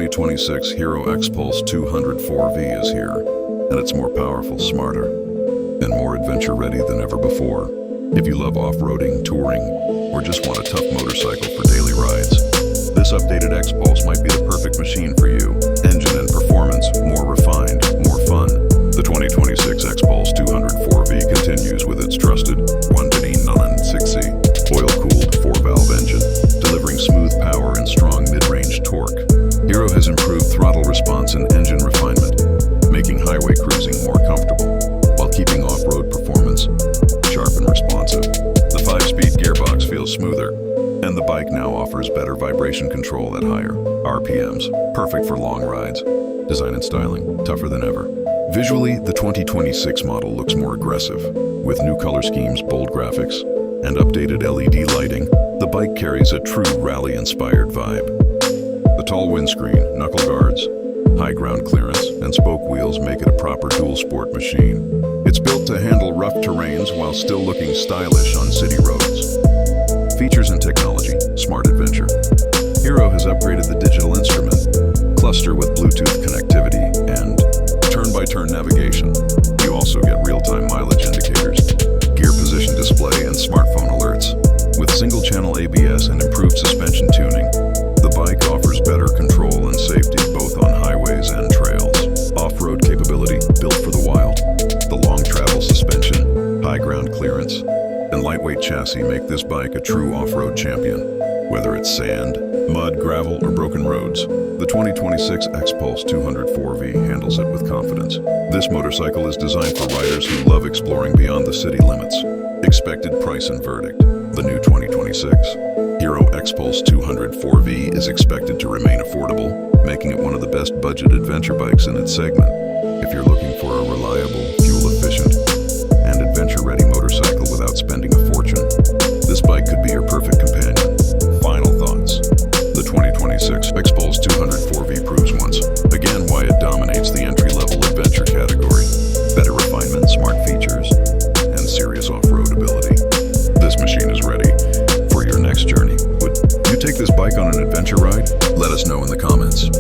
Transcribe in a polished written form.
2026 Hero Xpulse 204V is here, and it's more powerful, smarter, and more adventure-ready than ever before. If you love off-roading, touring, or just want a tough motorcycle for daily rides, this updated Xpulse might be the perfect machine for you. Engine and performance, more refined, more fun. The 2026 Xpulse 204V continues with its trusted 1.96C oil-cooled 4-valve engine, delivering smooth power and strong mid-range torque. Hero has improved throttle response and engine refinement, making highway cruising more comfortable, while keeping off-road performance sharp and responsive. The 5-speed gearbox feels smoother, and the bike now offers better vibration control at higher RPMs, perfect for long rides. Design and styling, tougher than ever. Visually, the 2026 model looks more aggressive. With new color schemes, bold graphics, and updated LED lighting, the bike carries a true rally-inspired vibe. The tall windscreen, knuckle guards, high ground clearance, and spoke wheels make it a proper dual-sport machine. It's built to handle rough terrains while still looking stylish on city roads. Features and technology, smart adventure. Hero has upgraded the digital instrument, cluster with Bluetooth connectivity, and turn-by-turn navigation. You also get real-time mileage indicators, gear position display, and smartphone alerts. With single-channel ABS and improved suspension tuning, the bike offers better control and safety both on highways and trails. Off-road capability, built for the wild. The long travel suspension, high ground clearance, and lightweight chassis make this bike a true off-road champion. Whether it's sand, mud, gravel, or broken roads, the 2026 Xpulse 204V handles it with confidence. This motorcycle is designed for riders who love exploring beyond the city limits. Expected price and verdict. The new 2026 Hero Xpulse 204V is expected to remain affordable, making it one of the best budget adventure bikes in its segment. If you're looking for a reliable, fuel-efficient, and adventure-ready motorcycle without spending a fortune, this bike could be your perfect companion. Final thoughts. The 2026 Xpulse 204V proves once again why it dominates the entry-level adventure category. Better refinement, smart features, and serious off-road ability. This machine is ready for your next journey. Would you take this bike on an adventure ride? Let us know in the comments.